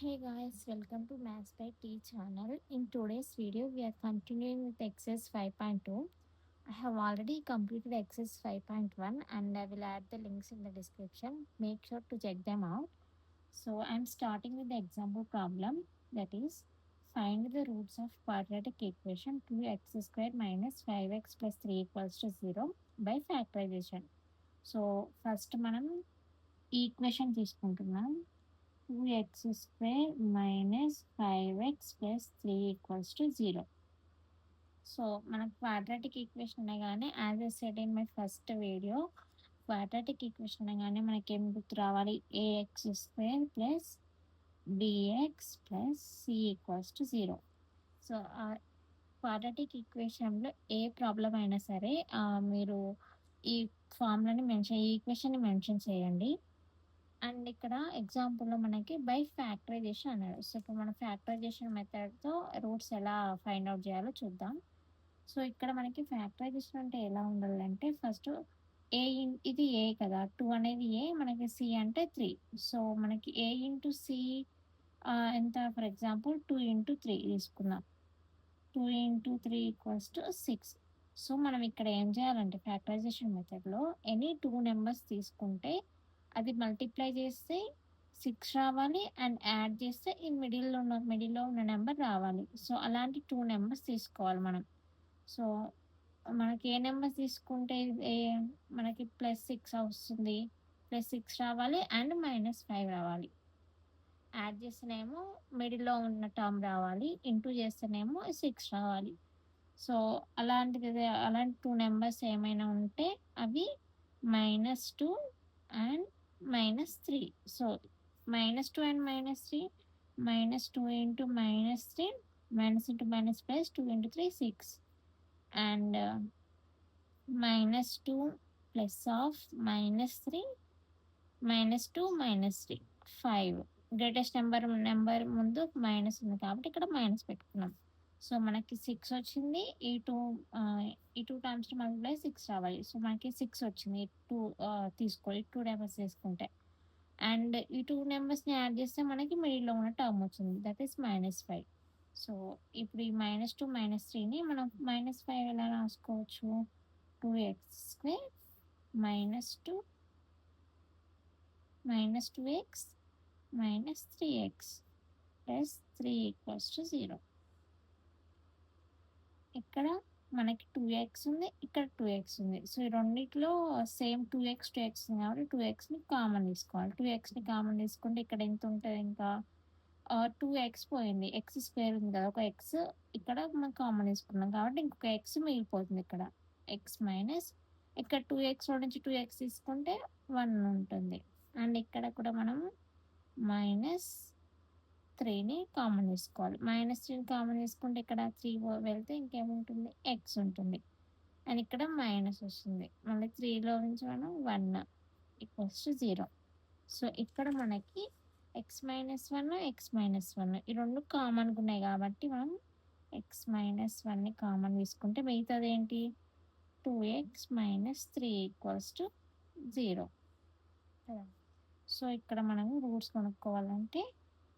Hey guys, welcome to Maths by T channel. In today's video, we are continuing with exercise 5.2. I have already completed exercise 5.1 and I will add the links in the description. Make sure to check them out. So I'm starting with the example problem, that is find the roots of quadratic equation 2x squared minus 5x plus 3 equals to 0 by factorization. So first మనం ఈ equation తీసుకుంటున్నాం. 2x square minus 5x plus 3 equals to 0. So మనకు quadratic equation అనగానే as I said in my first video, quadratic equation అనగానే మనకి ఏం గుర్తు రావాలి? A x square plus b x plus c equals to 0. So quadratic ఈక్వేషన్లో ఏ ప్రాబ్లం అయినా సరే మీరు ఈ ఫార్ములాని ఈ ఈక్వేషన్ని మెన్షన్ చేయండి. అండ్ ఇక్కడ ఎగ్జాంపుల్‌లో మనకి బై ఫ్యాక్టరైజేషన్ అన్నాడు. సో, ఇప్పుడు మనం ఫ్యాక్టరైజేషన్ మెథడ్‌తో రూట్స్ ఎలా ఫైండ్ ఔట్ చేయాలో చూద్దాం. సో, ఇక్కడ మనకి ఫ్యాక్టరైజేషన్ అంటే ఎలా ఉండాలంటే ఫస్ట్ ఇది ఏ కదా! 2 అనేది ఏ, మనకి సి అంటే 3. సో, మనకి ఏ ఇంటూ సి ఎంత? ఫర్ ఎగ్జాంపుల్ 2 ఇంటూ 3 తీసుకుందాం. 2 ఇంటూ 3 ఈక్వల్స్ టు 6. సో, మనం ఇక్కడ ఏం చేయాలంటే ఫ్యాక్టరైజేషన్ మెథడ్‌లో ఎనీ 2 నంబర్స్ తీసుకుంటే అది మల్టిప్లై చేస్తే 6 రావాలి అండ్ యాడ్ చేస్తే ఈ మిడిల్‌లో ఉన్న నెంబర్ రావాలి. సో, అలాంటి 2 నంబర్స్ తీసుకోవాలి మనం. సో, మనకి ఏ నెంబర్స్ తీసుకుంటే మనకి +6 వస్తుంది. +6 రావాలి అండ్ -5 రావాలి. యాడ్ చేస్తేనేమో మిడిల్‌లో ఉన్న టర్మ్ రావాలి. ఇంటూ చేస్తేనేమో 6 రావాలి. సో, అలాంటి 2 నంబర్స్ ఏమైనా ఉంటే అవి -2 and -3. So, -2 and -3, -2 into -3, minus into minus plus 2 into 3, 6. And -2 plus of -3, -2, -3, 5. Greatest number ముందు మైనస్ ఉంది కాబట్టి ఇక్కడ మైనస్ పెట్టుకున్నాం. సో, మనకి 6 వచ్చింది. ఈ 2 టైమ్స్ మల్టిప్లై 6 రావాలి. సో, మనకి 6 వచ్చింది. 2 తీసుకోవాలి. 2 నెంబర్స్ తీసుకుంటే. అండ్ ఈ 2 నెంబర్స్‌ని యాడ్ చేస్తే మనకి మిడిల్‌లో ఉన్న టర్మ్ వచ్చింది. That is -5. సో, ఇప్పుడు ఈ -2, -3ని మనం -5 ఎలా రాసుకోవచ్చు? 2x square -2 -2x -3x plus 3 equals to 0. ఇక్కడ మనకి 2x ఉంది. ఇక్కడ 2x ఉంది. సో, ఈ రెండిట్లో సేమ్ 2x ఉంది కాబట్టి 2xని కామన్ తీసుకోవాలి. 2xని కామన్ తీసుకుంటే ఇక్కడ ఎంత ఉంటది ఇంకా 2x పోయింది. x స్క్వేర్ ఉంది కదా! ఒక x ఇక్కడ మనం కామన్ తీసుకున్నాం కాబట్టి ఇంకొక x మిగిలిపోతుంది ఇక్కడ. x మైనస్ ఇక్కడ 2xలో నుంచి 2x తీసుకుంటే 1 ఉంటుంది. అండ్ ఇక్కడ కూడా మనం -3ని కామన్ తీసుకోవాలి. -3ని కామన్ తీసుకుంటే ఇక్కడ 3 వెళ్తే ఇంకేముంటుంది? x ఉంటుంది. అండ్ ఇక్కడ మైనస్ వస్తుంది. మళ్ళీ 3లో నుంచి మనం 1 ఈక్వల్స్ టు 0. సో, ఇక్కడ మనకి x-1, x-1 ఈ 2 కామన్‌గా ఉన్నాయి కాబట్టి మనం x-1ని కామన్ తీసుకుంటే మిగతాది ఏంటి? 2x - 3 ఈక్వల్స్ టు 0 కదా! సో, ఇక్కడ మనం రూట్స్ కనుక్కోవాలంటే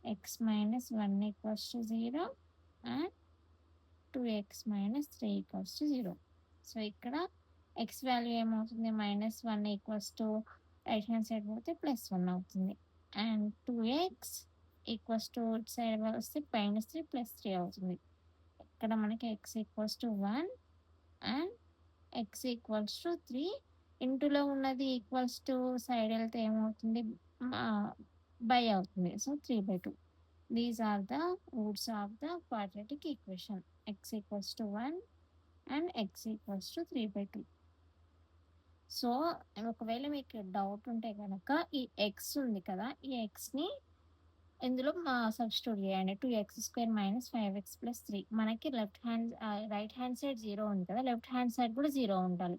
x-1 equals to 0 and 2x - 3 equals to 0. So, ఇక్కడ x వాల్యూ ఏమవుతుంది? -1 equals to right hand side పోతే +1 అవుతుంది. అండ్ 2x ఈక్వల్స్ టు ఇటు సైడ్ వస్తే -3 +3 అవుతుంది. ఇక్కడ మనకి x equals to 1 and x equals to 3. ఇంటూలో ఉన్నది ఈక్వల్స్ టు సైడ్ వెళ్తే ఏమవుతుంది? బై అవుతుంది. So, 3/2. These are the roots of the quadratic equation. x equals to 1 and x equals to 3/2. So, ఒకవేళ మీకు డౌట్ ఉంటే గనక ఈ x ఉంది కదా! ఈ xని ఇందులో సబ్స్టిట్యూట్ చేయండి. 2x² - 5x + 3. మనకి రైట్ హ్యాండ్ సైడ్ 0 ఉంది కదా! లెఫ్ట్ హ్యాండ్ సైడ్ కూడా 0 ఉండాలి.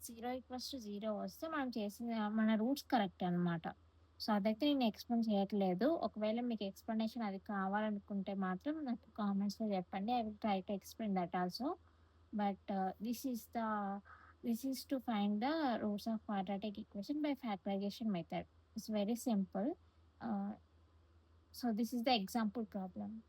0 = 0 వస్తే మనం చేసిన మన రూట్స్ కరెక్ట్ అనమాట. సో, అదైతే నేను ఎక్స్‌ప్లెయిన్ చేయట్లేదు. ఒకవేళ మీకు ఎక్స్‌ప్లనేషన్ అది కావాలనుకుంటే మాత్రం నాకు కామెంట్స్‌లో చెప్పండి. I will try to explain that also. But this is to find the roots of quadratic equation by factorization method. It's very simple. So this is the example problem.